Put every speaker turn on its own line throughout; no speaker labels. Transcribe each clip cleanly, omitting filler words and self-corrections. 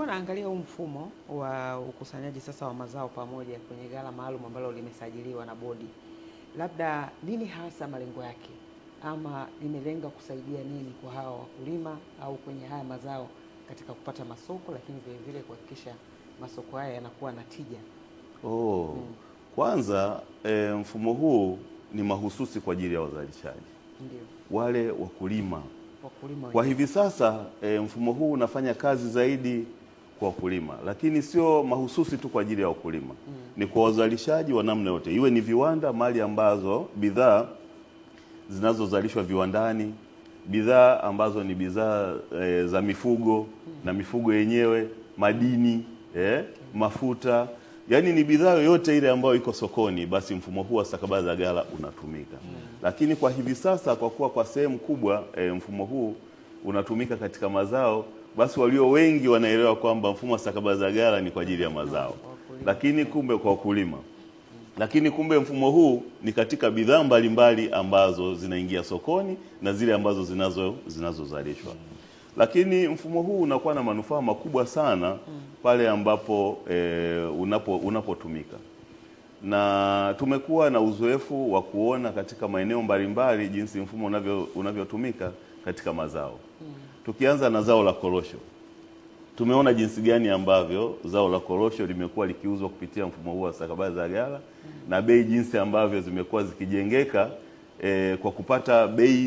naangalia huu mfumo wa ukusanyaji sasa wa mazao pamoja kwenye ghala maalum ambalo limesajiliwa na bodi, labda nini hasa malengo yake, ama limelenga kusaidia nini kwa hawa wakulima au kwenye haya mazao katika kupata masoko, lakini vile vile kuhakikisha masoko haya yanakuwa na tija?
Kwanza mfumo huu ni mahususi kwa ajili ya wazalishaji.
Ndiyo.
Wale wakulima kwa hivi sasa mfumo huu unafanya kazi zaidi kwa wakulima, lakini sio mahususi tu kwa ajili ya wakulima. Ni kwa wazalishaji wa namna yote, iwe ni viwanda, mali ambazo bidhaa zinazozalishwa viwandani, bidhaa ambazo ni bidhaa za mifugo na mifugo yenyewe, madini, mafuta, yaani ni bidhaa yoyote ile ambayo iko sokoni, basi mfumo huu wa stakabadhi za ghala unatumika. Lakini kwa hivi sasa, kwa kuwa kwa sehemu kubwa mfumo huu unatumika katika mazao, basi walio wengi wanaelewa kwamba mfumo wa stakabadhi za ghala ni kwa ajili ya mazao, lakini kumbe kwa wakulima. Lakini kumbe mfumo huu ni katika bidhaa mbalimbali ambazo zinaingia sokoni na zile ambazo zinazozalishwa. Lakini mfumo huu unakuwa na manufaa makubwa sana pale ambapo unapotumika. Na tumekuwa na uzoefu wa kuona katika maeneo mbalimbali jinsi mfumo unavyotumika katika mazao. Tukianza na zao la korosho, tumeona jinsi gani ambavyo zao la korosho limekuwa likiuzwa kupitia mfumo huu wa stakabadhi za ghala, na bei jinsi ambavyo zimekuwa zikijengeka kwa kupata bei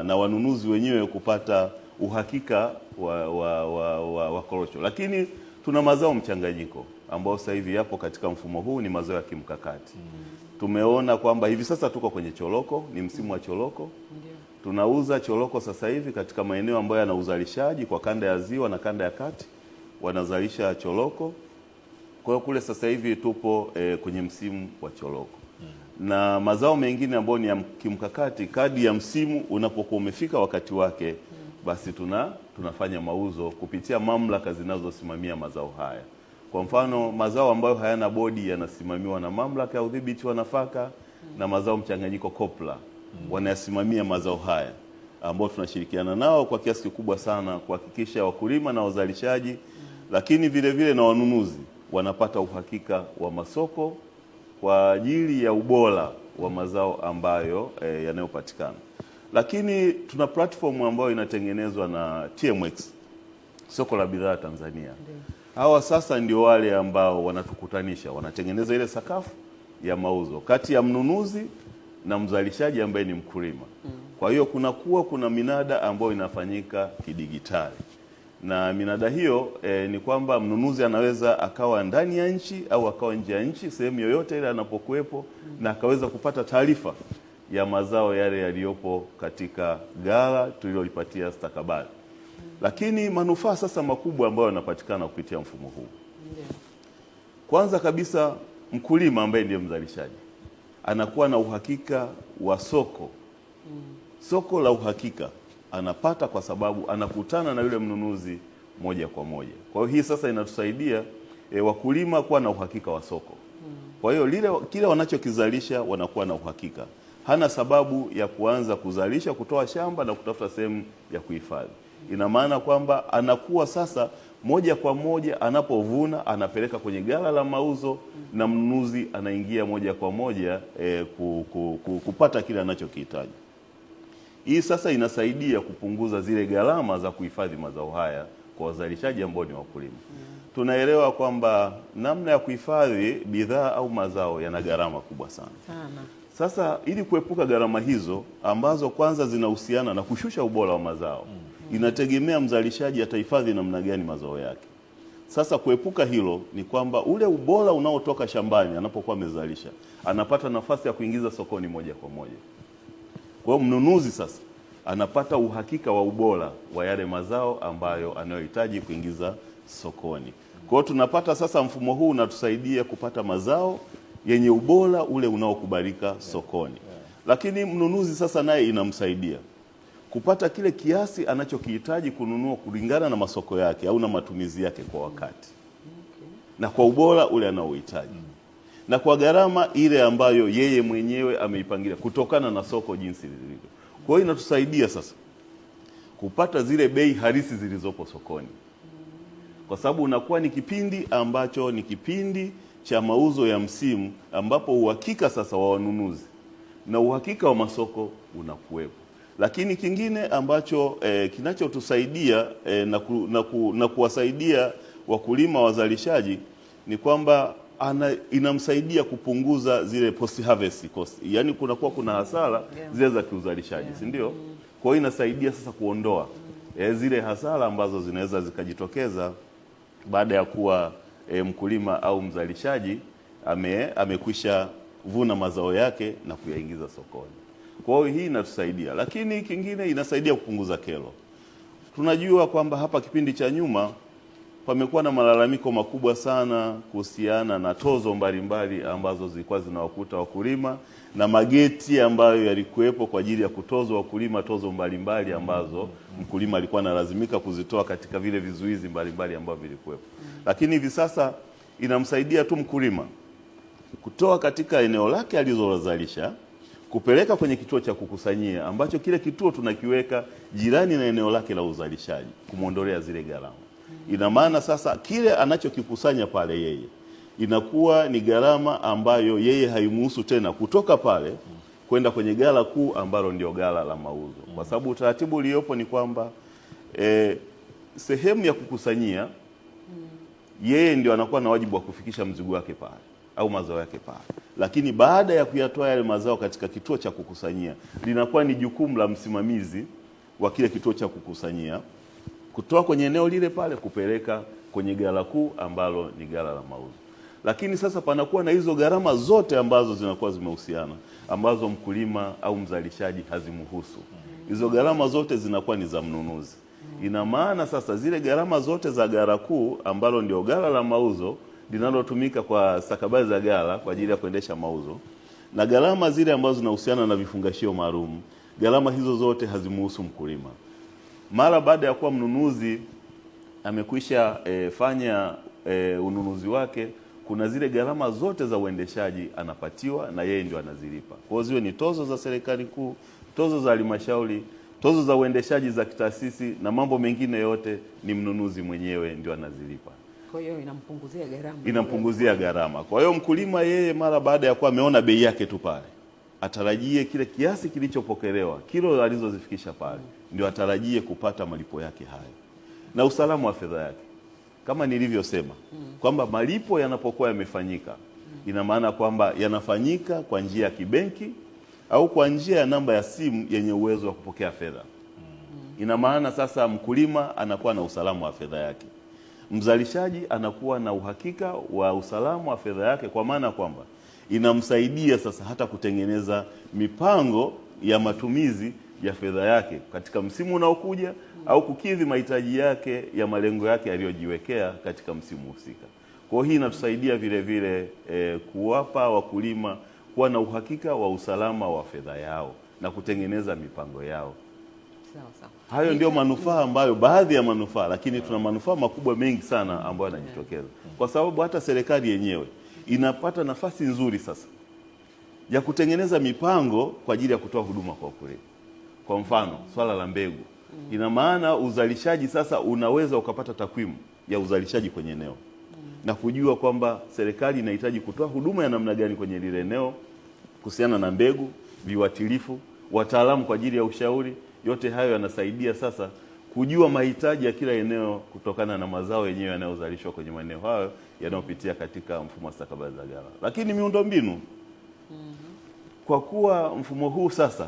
na wanunuzi wenyewe kupata uhakika wa korosho. Lakini tuna mazao mchanganyiko ambao sasa hivi yapo katika mfumo huu, ni mazao ya kimkakati. Tumeona kwamba hivi sasa tuko kwenye choroko, ni msimu wa choroko. Tunauza choroko sasa hivi katika maeneo ambayo yana uzalishaji kwa kanda ya Ziwa na kanda ya Kati, wanazalisha choroko. Kwa hiyo kule sasa hivi tupo kwenye msimu wa choroko. Na mazao mengine ambayo ni ya kimkakati, kadi ya msimu unapokuwa umefika wakati wake, basi tunafanya mauzo kupitia mamlaka zinazosimamia mazao haya. Kwa mfano, mazao ambayo hayana bodi yanasimamiwa na mamlaka ya udhibiti wa nafaka, na mazao mchanganyiko COPRA wanayasimamia mazao haya, ambao tunashirikiana nao kwa kiasi kikubwa sana kuhakikisha wakulima na wazalishaji, lakini vile vile na wanunuzi wanapata uhakika wa masoko kwa ajili ya ubora wa mazao ambayo yanayopatikana. Lakini tuna platform ambayo inatengenezwa na TMX, soko la bidhaa Tanzania. Hawa sasa ndio wale ambao wanatukutanisha, wanatengeneza ile sakafu ya mauzo kati ya mnunuzi na mzalishaji ambaye ni mkulima. Kwa hiyo kuna minada ambayo inafanyika kidigitali, na minada hiyo ni kwamba mnunuzi anaweza akawa ndani ya nchi au akawa nje ya nchi, sehemu yoyote ile anapokuwepo, na akaweza kupata taarifa ya mazao yale yaliyopo katika ghala tulilolipatia stakabadhi. Lakini manufaa sasa makubwa ambayo yanapatikana kupitia mfumo huu, kwanza kabisa, mkulima ambaye ndiye mzalishaji anakuwa na uhakika wa soko. Soko la uhakika anapata kwa sababu anakutana na yule mnunuzi moja kwa moja. Kwa hiyo hii sasa inatusaidia wakulima kuwa na uhakika wa soko. Kwa hiyo kile wanachokizalisha wanakuwa na uhakika. Hana sababu ya kuanza kuzalisha, kutoa shamba na kutafuta sehemu ya kuhifadhi. Ina maana kwamba anakuwa sasa moja kwa moja anapovuna anapeleka kwenye ghala la mauzo, na mnunuzi anaingia moja kwa moja kupata kile anachokihitaji. Hii sasa inasaidia kupunguza zile gharama za kuhifadhi mazao haya kwa wazalishaji ambao ni wakulima. Tunaelewa kwamba namna ya kuhifadhi bidhaa au mazao yana gharama kubwa sana. Sasa ili kuepuka gharama hizo ambazo kwanza zinahusiana na kushusha ubora wa mazao, inategemea mzalishaji atahifadhi namna gani mazao yake. Sasa kuepuka hilo ni kwamba ule ubora unaotoka shambani anapokuwa amezalisha anapata nafasi ya kuingiza sokoni moja kwa moja. Kwa hiyo mnunuzi sasa anapata uhakika wa ubora wa yale mazao ambayo anayohitaji kuingiza sokoni. Kwa hiyo tunapata sasa, mfumo huu unatusaidia kupata mazao yenye ubora ule unaokubalika sokoni. Lakini mnunuzi sasa naye inamsaidia kupata kile kiasi anachokihitaji kununua kulingana na masoko yake au na matumizi yake kwa wakati, na kwa ubora ule anaohitaji, na kwa gharama ile ambayo yeye mwenyewe ameipangilia kutokana na soko jinsi lilivyo. Kwa hiyo inatusaidia sasa kupata zile bei halisi zilizopo sokoni. kwa sababu unakuwa ni kipindi ambacho ni kipindi cha mauzo ya msimu, ambapo uhakika sasa wa wanunuzi na uhakika wa masoko unakuwepo. Lakini kingine ambacho kinachotusaidia na kuwasaidia wakulima wazalishaji ni kwamba inamsaidia kupunguza zile post harvest cost, yaani kuna hasara zile za kiuzalishaji, si ndio? Kwa hiyo inasaidia sasa kuondoa zile hasara ambazo zinaweza zikajitokeza baada ya kuwa mkulima au mzalishaji amekwisha vuna mazao yake na kuyaingiza sokoni. Kwa hiyo hii inatusaidia, lakini kingine inasaidia kupunguza kero. Tunajua kwamba hapa kipindi cha nyuma pamekuwa na malalamiko makubwa sana kuhusiana na tozo mbalimbali ambazo zilikuwa zinawakuta wakulima na mageti ambayo yalikuwepo kwa ajili ya kutozwa wakulima tozo mbalimbali ambazo mkulima alikuwa analazimika kuzitoa katika vile vizuizi mbalimbali ambavyo vilikuwepo. Lakini hivi sasa inamsaidia tu mkulima kutoa katika eneo lake alizozalisha kupeleka kwenye kituo cha kukusanyia, ambacho kile kituo tunakiweka jirani na eneo lake la uzalishaji, kumwondolea zile gharama. Ina maana sasa kile anachokikusanya pale yeye inakuwa ni gharama ambayo yeye haimuhusu tena kutoka pale kwenda kwenye ghala kuu ambalo ndio ghala la mauzo, kwa sababu utaratibu uliopo ni kwamba sehemu ya kukusanyia yeye ndio anakuwa na wajibu wa kufikisha mzigo wake pale au mazao yake pale, lakini baada ya kuyatoa yale mazao katika kituo cha kukusanyia linakuwa ni jukumu la msimamizi wa kile kituo cha kukusanyia kutoa kwenye eneo lile pale kupeleka kwenye ghala kuu ambalo ni ghala la mauzo. Lakini sasa panakuwa na hizo gharama zote ambazo zinakuwa zimehusiana, ambazo mkulima au mzalishaji hazimhusu. Hizo gharama zote zinakuwa ni za mnunuzi. Ina maana sasa zile gharama zote za ghala kuu ambalo ndio ghala la mauzo linalotumika kwa stakabadhi za ghala kwa ajili ya kuendesha mauzo, na gharama zile ambazo zinahusiana na vifungashio maalum, gharama hizo zote hazimhusu mkulima. Mara baada ya kuwa mnunuzi amekwisha fanya ununuzi wake, kuna zile gharama zote za uendeshaji anapatiwa na yeye ndio anazilipa. Kwa hiyo ziwe ni tozo za serikali kuu, tozo za halmashauri, tozo za uendeshaji za kitaasisi na mambo mengine yote ni mnunuzi mwenyewe ndio anazilipa.
Kwa hiyo
inampunguzia gharama. Kwa hiyo mkulima yeye mara baada ya kuwa ameona bei yake tu pale, atarajie kile kiasi kilichopokelewa, kilo alizozifikisha pale, ndio atarajie kupata malipo yake hayo. Na usalama wa fedha yake, kama nilivyosema, kwamba malipo yanapokuwa yamefanyika, ina maana kwamba yanafanyika kwa njia ya kibenki au kwa njia ya namba ya simu yenye uwezo wa kupokea fedha. Ina maana sasa mkulima anakuwa na usalama wa fedha yake, mzalishaji anakuwa na uhakika wa usalama wa fedha yake, kwa maana kwamba inamsaidia sasa hata kutengeneza mipango ya matumizi ya fedha yake katika msimu unaokuja au kukidhi mahitaji yake ya malengo yake aliyojiwekea katika msimu husika. Kwa hiyo hii inatusaidia vile vile kuwapa wakulima kuwa na uhakika wa usalama wa fedha yao na kutengeneza mipango yao.
Sawa.
Hayo ndio manufaa ambayo, baadhi ya manufaa, lakini tuna manufaa makubwa mengi sana ambayo yanajitokeza. Kwa sababu hata serikali yenyewe inapata nafasi nzuri sasa ya kutengeneza mipango kwa ajili ya kutoa huduma kwa wakulima. Kwa mfano, swala la mbegu. Ina maana uzalishaji sasa unaweza ukapata takwimu ya uzalishaji kwenye eneo na kujua kwamba serikali inahitaji kutoa huduma ya namna gani kwenye lile eneo kuhusiana na mbegu, viuatilifu, wataalamu kwa ajili ya ushauri. Yote hayo yanasaidia sasa kujua mahitaji ya kila eneo kutokana na mazao yenyewe yanayozalishwa kwenye maeneo hayo yanayopitia katika mfumo wa stakabadhi za ghala. Lakini miundombinu, kwa kuwa mfumo huu sasa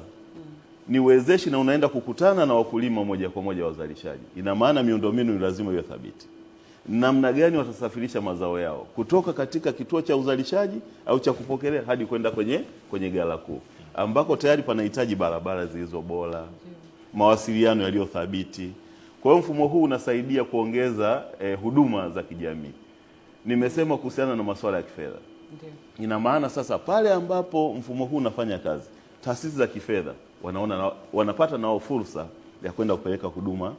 ni wezeshi na unaenda kukutana na wakulima moja kwa moja wazalishaji, ina maana miundombinu ni lazima iwe thabiti. Namna gani watasafirisha mazao yao kutoka katika kituo cha uzalishaji au cha kupokelea hadi kwenda kwenye ghala kuu, ambako tayari panahitaji barabara zilizo bora, mawasiliano yaliyo thabiti. Kwa hiyo mfumo huu unasaidia kuongeza huduma za kijamii. Nimesema kuhusiana na masuala ya kifedha. Ina maana sasa pale ambapo mfumo huu unafanya kazi, taasisi za kifedha wanapata nao fursa ya kwenda kupeleka huduma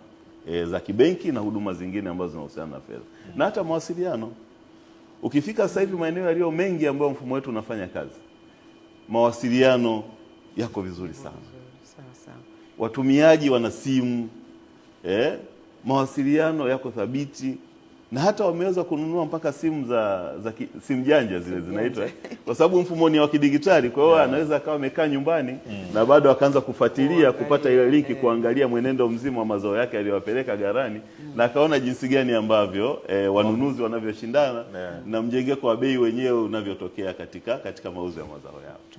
za kibenki na huduma zingine ambazo zinahusiana na fedha. Na hata mawasiliano. Ukifika sasa hivi maeneo yaliyo mengi ambayo mfumo wetu unafanya kazi, mawasiliano yako vizuri sana. Watumiaji wana simu, mawasiliano yako thabiti. na hata wameweza kununua mpaka simu simu janja zile zinaitwa, kwa sababu mfumo ni wa kidigitali. Kwa hiyo anaweza akawa amekaa nyumbani na bado akaanza kufuatilia kupata ile linki, kuangalia mwenendo mzima wa mazao yake aliyowapeleka ghalani, na akaona jinsi gani ambavyo wanunuzi wanavyoshindana na mjengeko wa bei wenyewe unavyotokea katika mauzo ya mazao yao.